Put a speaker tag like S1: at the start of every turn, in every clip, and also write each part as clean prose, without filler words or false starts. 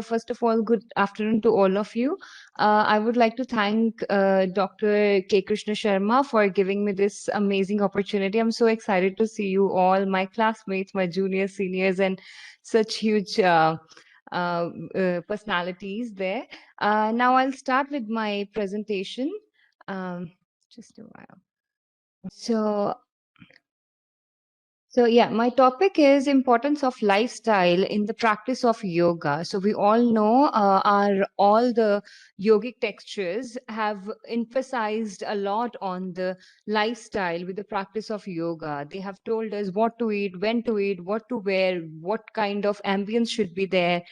S1: First of all, good afternoon to all of you. I would like to thank Dr. K. Krishna Sharma for giving me this amazing opportunity. I'm so excited to see you all, my classmates, my juniors, seniors, and such huge personalities there. Now I'll start with my presentation. Just a while. So yeah, my topic is importance of lifestyle in the practice of yoga. So we all know our all the yogic textures have emphasized a lot on the lifestyle with the practice of yoga. They have told us what to eat, when to eat, what to wear, what kind of ambience should be there.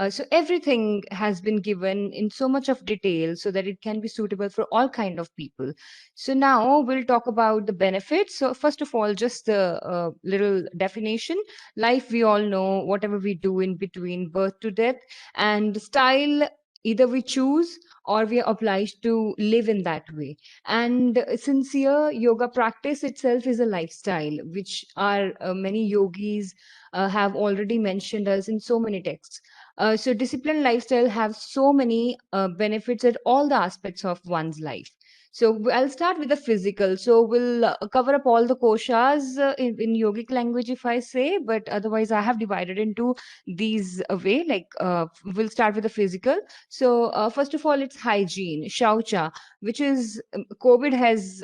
S1: So everything has been given in so much of detail so that it can be suitable for all kind of people. So now we'll talk about the benefits. So first of all, just the little definition. Life, we all know, whatever we do in between birth to death, and style, either we choose or we are obliged to live in that way. And sincere yoga practice itself is a lifestyle, which our many yogis have already mentioned us in so many texts. So disciplined lifestyle have so many benefits at all the aspects of one's life. So I'll start with the physical. So we'll cover up all the koshas in yogic language, if I say, but otherwise I have divided into these way. Like we'll start with the physical. So first of all, it's hygiene, shaucha, which is COVID has,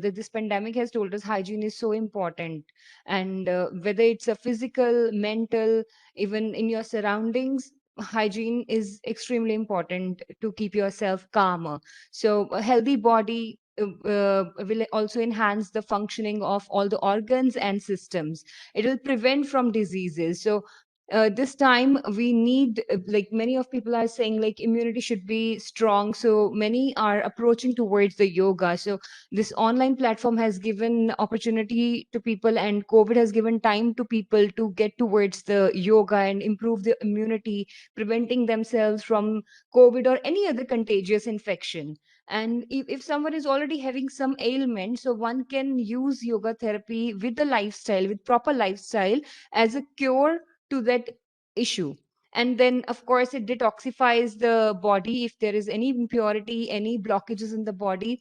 S1: this pandemic has told us hygiene is so important, and whether it's a physical, mental, even in your surroundings. Hygiene is extremely important to keep yourself calmer. So a healthy body will also enhance the functioning of all the organs and systems. It will prevent from diseases. So this time we need, like many of people are saying, like immunity should be strong. So many are approaching towards the yoga. So this online platform has given opportunity to people, and COVID has given time to people to get towards the yoga and improve their immunity, preventing themselves from COVID or any other contagious infection. And if someone is already having some ailment, so one can use yoga therapy with the lifestyle, with proper lifestyle, as a cure to that issue. And then, of course, it detoxifies the body if there is any impurity, any blockages in the body.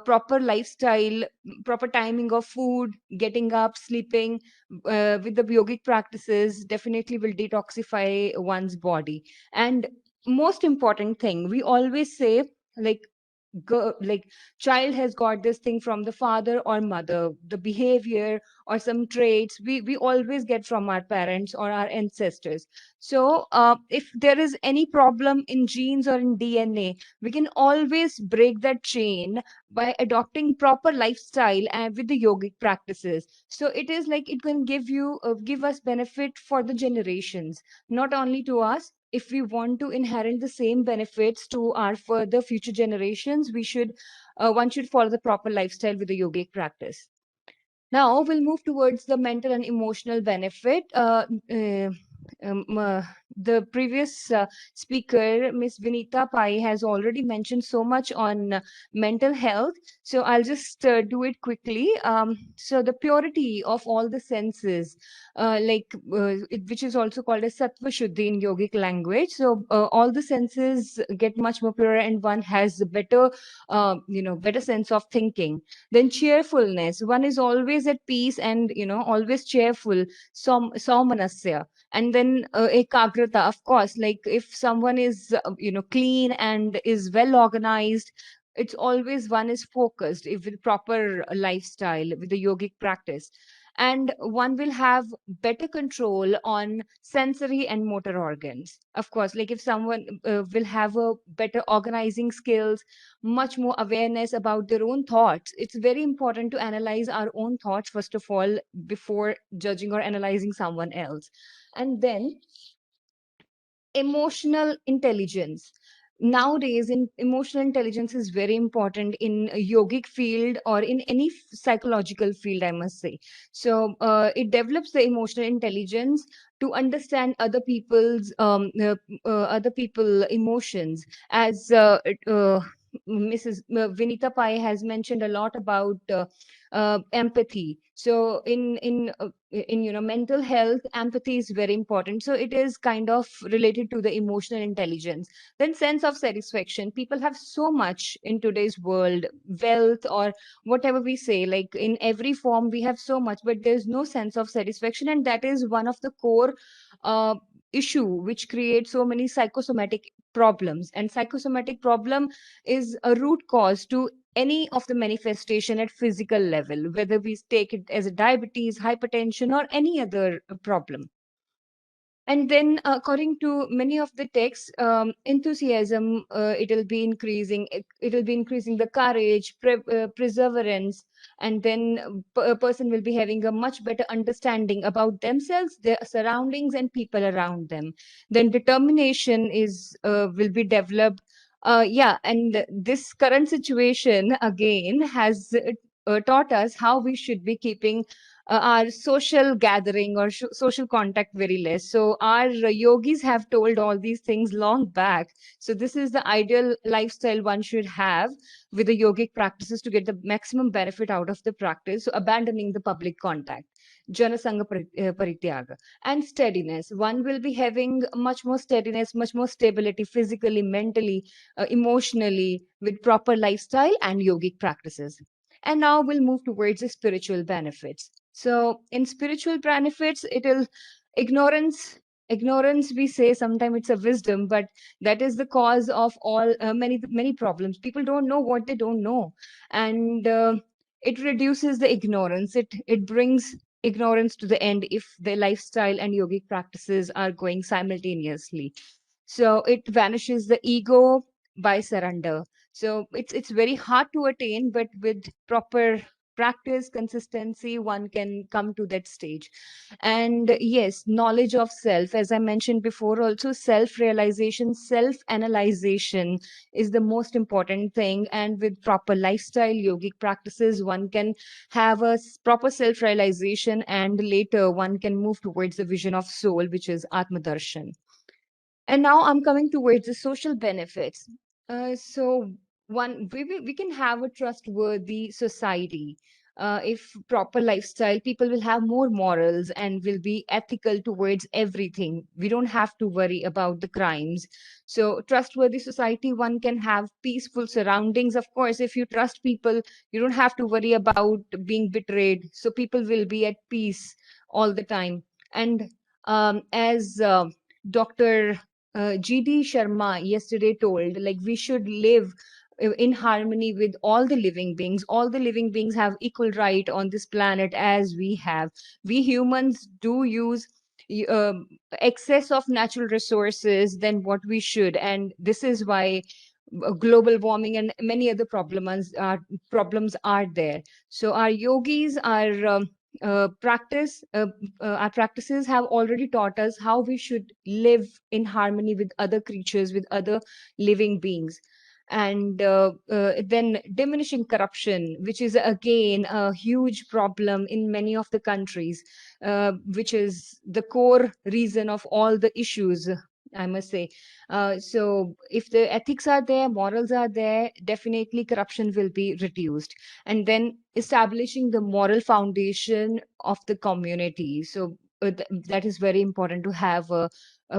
S1: Proper lifestyle, proper timing of food, getting up, sleeping, with the yogic practices definitely will detoxify one's body. And most important thing, we always say, like like child has got this thing from the father or mother, the behavior or some traits we always get from our parents or our ancestors. So if there is any problem in genes or in DNA, we can always break that chain by adopting proper lifestyle and with the yogic practices. So it is like it can give us benefit for the generations, not only to us. If we want to inherit the same benefits to our further future generations, we should one should follow the proper lifestyle with the yogic practice. Now we'll move towards the mental and emotional benefit. Um, uh, the previous speaker, Miss Vinita Pai, has already mentioned so much on mental health. So I'll just do it quickly. So the purity of all the senses, which is also called as Sattva Shuddhi in yogic language. So all the senses get much more pure, and one has a better, better sense of thinking. Then cheerfulness, one is always at peace and always cheerful. Saumanasya. And then ekagrata, of course, like if someone is clean and is well organized, it's always one is focused if with proper lifestyle with the yogic practice. And one will have better control on sensory and motor organs. Of course, like if someone will have a better organizing skills, much more awareness about their own thoughts. It's very important to analyze our own thoughts, first of all, before judging or analyzing someone else. And then emotional intelligence. Nowadays, in emotional intelligence is very important in a yogic field or in any psychological field, I must say. So it develops the emotional intelligence to understand other people emotions, as Mrs. Vinita Pai has mentioned a lot about empathy. So in mental health, empathy is very important. So it is kind of related to the emotional intelligence. Then sense of satisfaction. People have so much in today's world, wealth or whatever we say, like in every form we have so much, but there's no sense of satisfaction, and that is one of the core uh, issue which creates so many psychosomatic problems. And psychosomatic problem is a root cause to any of the manifestation at physical level, whether we take it as a diabetes, hypertension, or any other problem. And then, according to many of the texts, enthusiasm, it'll be increasing. It'll be increasing the courage, perseverance, and then a person will be having a much better understanding about themselves, their surroundings, and people around them. Then determination is will be developed. Yeah, and this current situation again has taught us how we should be keeping our social gathering or social contact very less. So our yogis have told all these things long back. So this is the ideal lifestyle one should have with the yogic practices to get the maximum benefit out of the practice. So abandoning the public contact. Janasanga parityaga and steadiness. One will be having much more steadiness, much more stability physically, mentally, emotionally with proper lifestyle and yogic practices. And now we'll move towards the spiritual benefits. So in spiritual benefits, it'll ignorance. Ignorance, we say sometimes it's a wisdom, but that is the cause of all many problems. People don't know what they don't know, and it reduces the ignorance. It brings ignorance to the end if the lifestyle and yogic practices are going simultaneously. So it vanishes the ego by surrender. So it's very hard to attain, but with proper practice, consistency, one can come to that stage. And yes, knowledge of self, as I mentioned before, also self realization, self analyzation is the most important thing. And with proper lifestyle yogic practices, one can have a proper self realization, and later one can move towards the vision of soul, which is atmadarshan. And now I'm coming towards the social benefits. So one, we can have a trustworthy society. If proper lifestyle, people will have more morals and will be ethical towards everything. We don't have to worry about the crimes. So trustworthy society, one can have peaceful surroundings. Of course, if you trust people, you don't have to worry about being betrayed. So people will be at peace all the time. And as Dr. GD Sharma yesterday told, like we should live in harmony with all the living beings. All the living beings have equal right on this planet as we have. We humans do use excess of natural resources than what we should, and this is why global warming and many other problems are there. So our yogis, our practices have already taught us how we should live in harmony with other creatures, with other living beings. And then diminishing corruption, which is again a huge problem in many of the countries, which is the core reason of all the issues, I must say. So if the ethics are there, morals are there, definitely corruption will be reduced. And then establishing the moral foundation of the community. So that is very important to have a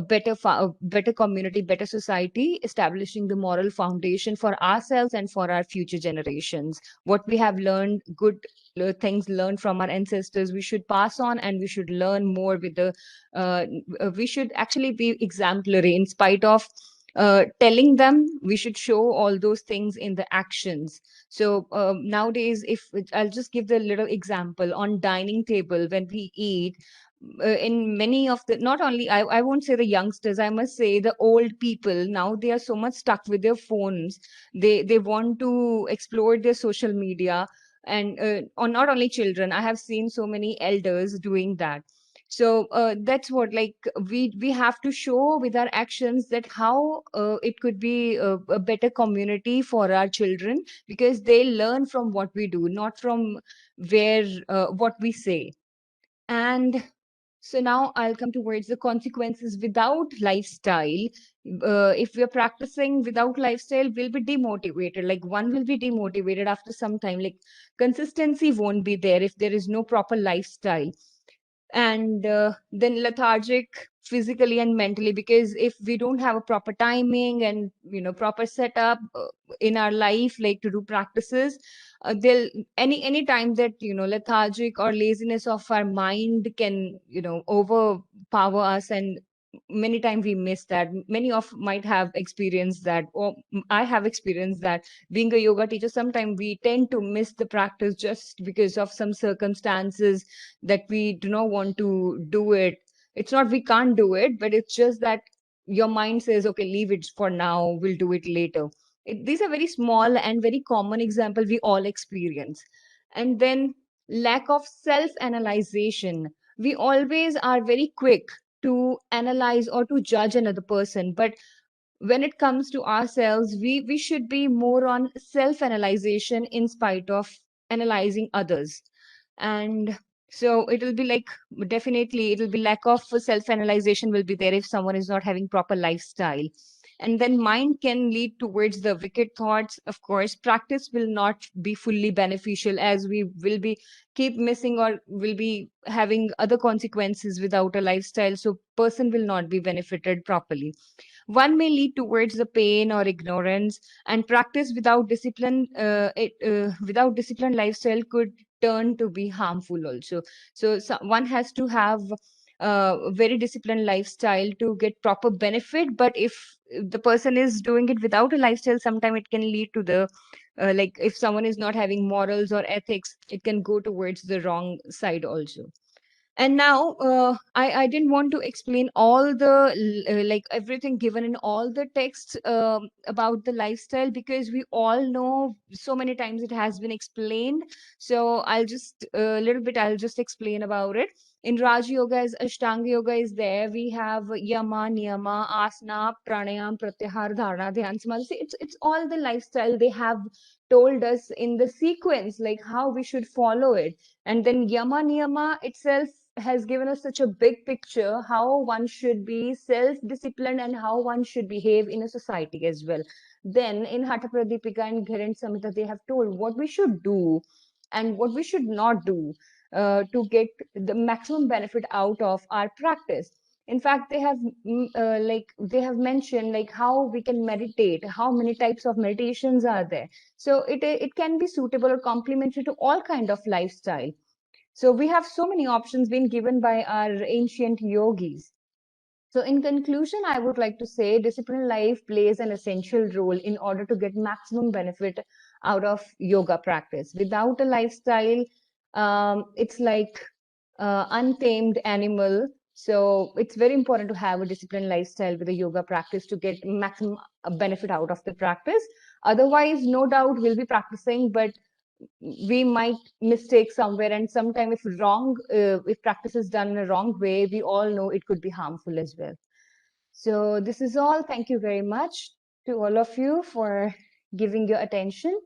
S1: better community, better society, establishing the moral foundation for ourselves and for our future generations. What we have learned, good things learned from our ancestors, we should pass on, and we should learn more with the uh, we should actually be exemplary in spite of telling them. We should show all those things in the actions. So nowadays, if I'll just give the little example on dining table when we eat, in many of the, not only I won't say the youngsters, I must say the old people, now they are so much stuck with their phones. They want to explore their social media, and or not only children, I have seen so many elders doing that. So that's what, like, we have to show with our actions that how it could be a better community for our children, because they learn from what we do, not from where what we say. And so now I'll come towards the consequences without lifestyle. if we're practicing without lifestyle, we'll be demotivated. Like one will be demotivated after some time. Like consistency won't be there if there is no proper lifestyle. And then lethargic physically and mentally, because if we don't have a proper timing and proper setup in our life, like to do practices, they'll any time that lethargic or laziness of our mind can overpower us, and many times we miss that. Many of might have experienced that, or I have experienced that. Being a yoga teacher, sometimes we tend to miss the practice just because of some circumstances that we do not want to do it. It's not we can't do it, but it's just that your mind says, okay, leave it for now, we'll do it later. These are very small and very common example we all experience. And then lack of self analyzation. We always are very quick to analyze or to judge another person, but when it comes to ourselves, we should be more on self analyzation in spite of analyzing others. And so it'll be like, definitely it'll be lack of self analyzation will be there if someone is not having proper lifestyle. And then mind can lead towards the wicked thoughts. Of course, practice will not be fully beneficial, as we will be keep missing or will be having other consequences without a lifestyle, so person will not be benefited properly. One may lead towards the pain or ignorance, and practice without discipline, without disciplined lifestyle could turn to be harmful also. So one has to have a very disciplined lifestyle to get proper benefit. But if the person is doing it without a lifestyle, sometime it can lead to the like if someone is not having morals or ethics, it can go towards the wrong side also. And now I didn't want to explain all the like everything given in all the texts about the lifestyle, because we all know so many times it has been explained. So I'll just a little bit I'll just explain about it. In Raj Yoga, as Ashtanga Yoga is there, we have Yama, Niyama, Asana, Pranayam, Pratyahar, Dharana, Dhyan, Samadhi. See, it's all the lifestyle they have told us in the sequence, like how we should follow it. And then Yama Niyama itself has given us such a big picture how one should be self-disciplined and how one should behave in a society as well. Then in Hatha Pradipika and Ghiran Samhita, they have told what we should do and what we should not do to get the maximum benefit out of our practice. In fact, they have like they have mentioned like how we can meditate, how many types of meditations are there. So it can be suitable or complementary to all kind of lifestyle. So we have so many options being given by our ancient yogis. So in conclusion, I would like to say disciplined life plays an essential role in order to get maximum benefit out of yoga practice. Without a lifestyle, it's like untamed animal. So it's very important to have a disciplined lifestyle with a yoga practice to get maximum benefit out of the practice. Otherwise, no doubt we'll be practicing, but we might mistake somewhere, and sometimes if wrong if practice is done in a wrong way, we all know it could be harmful as well. So this is all. Thank you very much to all of you for giving your attention.